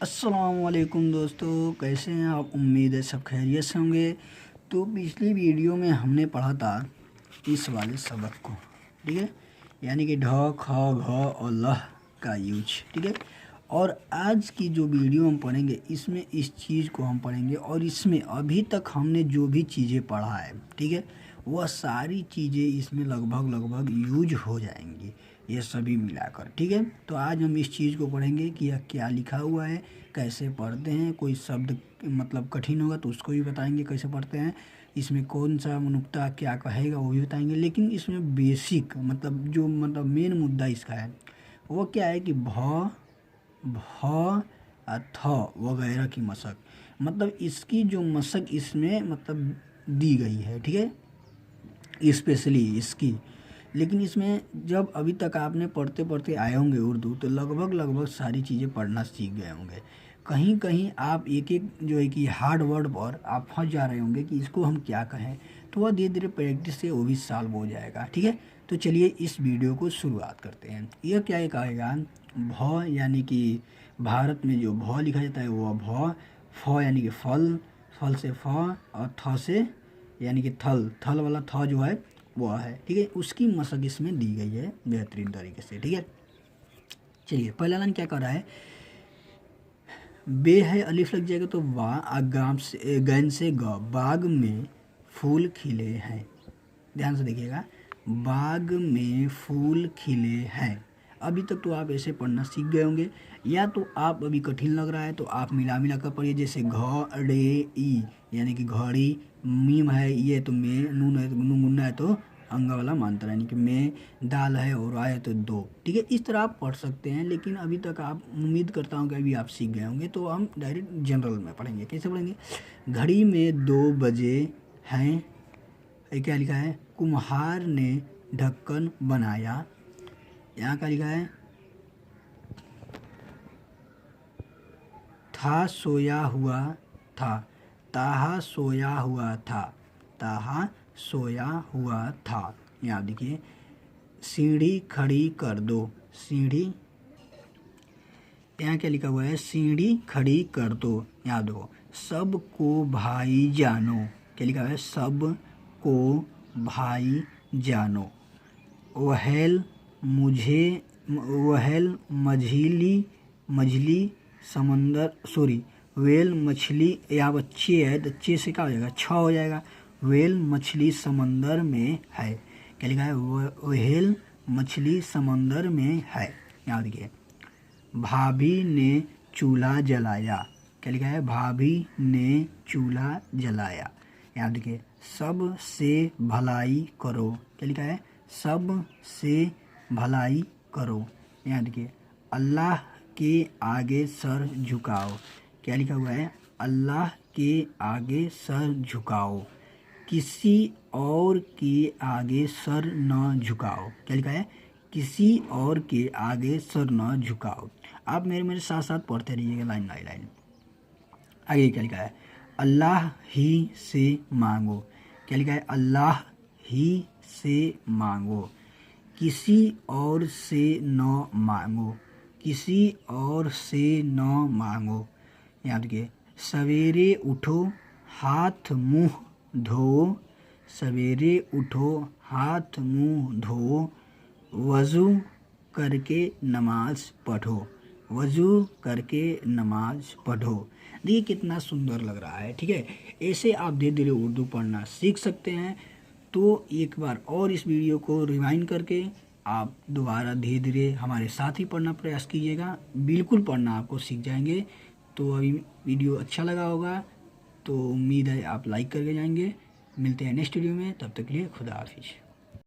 अस्सलामुअलैकुम दोस्तों, कैसे हैं आप। उम्मीद है सब खैरियत से होंगे। तो पिछली वीडियो में हमने पढ़ा था इस वाले सबक को, ठीक है, यानी कि ढ ख घ और लह का यूज, ठीक है। और आज की जो वीडियो हम पढ़ेंगे इसमें इस चीज़ को हम पढ़ेंगे और इसमें अभी तक हमने जो भी चीज़ें पढ़ा है, ठीक है, वह सारी चीज़ें इसमें लगभग यूज हो जाएंगी, ये सभी मिलाकर, ठीक है। तो आज हम इस चीज़ को पढ़ेंगे कि यह क्या लिखा हुआ है, कैसे पढ़ते हैं। कोई शब्द मतलब कठिन होगा तो उसको भी बताएंगे कैसे पढ़ते हैं, इसमें कौन सा नुक्ता क्या कहेगा वो भी बताएंगे। लेकिन इसमें बेसिक मतलब जो मेन मुद्दा इसका है वो क्या है कि भ थ वगैरह की मशक, मतलब इसकी जो मशक इसमें मतलब दी गई है, ठीक है, स्पेशली इसकी। लेकिन इसमें जब अभी तक आपने पढ़ते पढ़ते आए होंगे उर्दू तो लगभग सारी चीज़ें पढ़ना सीख गए होंगे। कहीं कहीं आप एक एक जो है कि हार्ड वर्ड पर आप फंस जा रहे होंगे कि इसको हम क्या कहें, तो वह धीरे धीरे प्रैक्टिस से वो भी सॉल्व हो जाएगा, ठीक है। तो चलिए इस वीडियो को शुरुआत करते हैं। यह क्या है कहेगा भ, यानी कि भारत में जो भ लिखा जाता है वह भ। फ यानी कि फल, फल से फ, और थ से यानी कि थल, थल वाला थ जो है वह है, ठीक है। उसकी मशक इसमें दी गई है बेहतरीन तरीके से, ठीक है। चलिए पहला लाइन क्या कर रहा है, बे है अलिफ लग जाएगा तो वा, अगाम से गैन से ग, बाग में फूल खिले हैं। ध्यान से देखिएगा, बाग में फूल खिले हैं। अभी तक तो आप ऐसे पढ़ना सीख गए होंगे, या तो आप अभी कठिन लग रहा है तो आप मिला कर पढ़िए, जैसे घ ड़े ई यानी कि घड़ी, मीम है ये तो में, नून है तो गुन्ना है तो अंगा वाला मानता यानी कि में, दाल है और आए तो दो, ठीक है। इस तरह आप पढ़ सकते हैं। लेकिन अभी तक आप उम्मीद करता हूँ कि अभी आप सीख गए होंगे, तो हम डायरेक्ट जनरल में पढ़ेंगे। कैसे पढ़ेंगे, घड़ी में 2 बजे हैं, ये क्या लिखा है, कुम्हार ने ढक्कन बनाया। यहाँ का लिखा है था सोया हुआ था, ताहा सोया हुआ था, ताहा सोया हुआ था। यहाँ देखिए, सीढ़ी खड़ी कर दो, सीढ़ी, यहाँ क्या लिखा हुआ है, सीढ़ी खड़ी कर दो। यहाँ देखो, सबको भाई जानो, क्या लिखा हुआ है, सब को भाई जानो। वहेल मुझे, वहेल मछली समंदर, सॉरी, वेल मछली, यहाँ बच्चे है तो चे से क्या हो जाएगा, छ हो जाएगा। वेल मछली समंदर में है, क्या लिखा है, वहेल मछली समंदर में है। यहाँ देखिए, भाभी ने चूल्हा जलाया, क्या लिखा है, भाभी ने चूल्हा जलाया। यहाँ देखिए, सब से भलाई करो, क्या लिखा है, सब से भलाई करो। यहाँ देखिए, अल्लाह के आगे सर झुकाओ, क्या लिखा हुआ है, अल्लाह के आगे सर झुकाओ। किसी और के आगे सर न झुकाओ, क्या लिखा है, किसी और के आगे सर न झुकाओ। आप मेरे साथ साथ पढ़ते रहिएगा लाइन बाई लाइन। आगे क्या लिखा है, अल्लाह ही से मांगो, क्या लिखा है, अल्लाह ही से मांगो। किसी और से न मांगो, किसी और से न मांगो। यहाँ देखिए, सवेरे उठो हाथ मुंह धो, सवेरे उठो हाथ मुंह धो, वज़ू करके नमाज पढ़ो, वज़ू करके नमाज पढ़ो। देखिए कितना सुंदर लग रहा है, ठीक है। ऐसे आप धीरे धीरे उर्दू पढ़ना सीख सकते हैं। तो एक बार और इस वीडियो को रिवाइंड करके आप दोबारा धीरे धीरे हमारे साथ ही पढ़ना प्रयास कीजिएगा, बिल्कुल पढ़ना आपको सीख जाएंगे। तो अभी वीडियो अच्छा लगा होगा तो उम्मीद है आप लाइक करके जाएंगे। मिलते हैं नेक्स्ट वीडियो में, तब तक के लिए खुदा हाफिज़।